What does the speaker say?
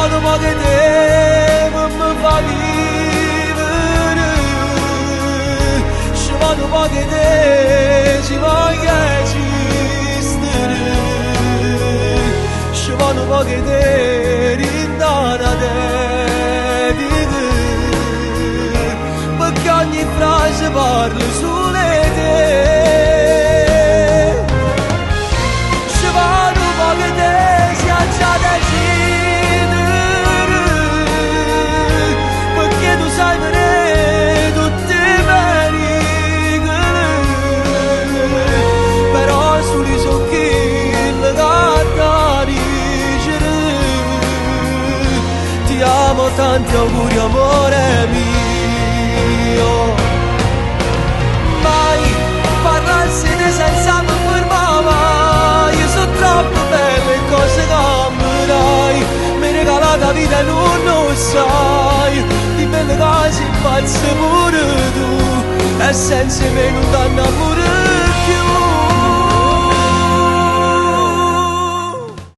dopo che te mi fa vivere, ci va dopo che te ci voglia esistere, ci va dopo che te rindana dedica, perché ogni frase parla solo di te. Ci va dopo che te sia già decidere, perché tu sai bene tutti i pericoli, però soli so chi le gatta dicere, ti amo, tanti auguri amore mio. Mai parlarsi di senza mi fermava, io sono troppo belle cose cambiai, mi regala la vita e non lo sai, di belle cose pazze pure tu, e senza me non ti innamorare.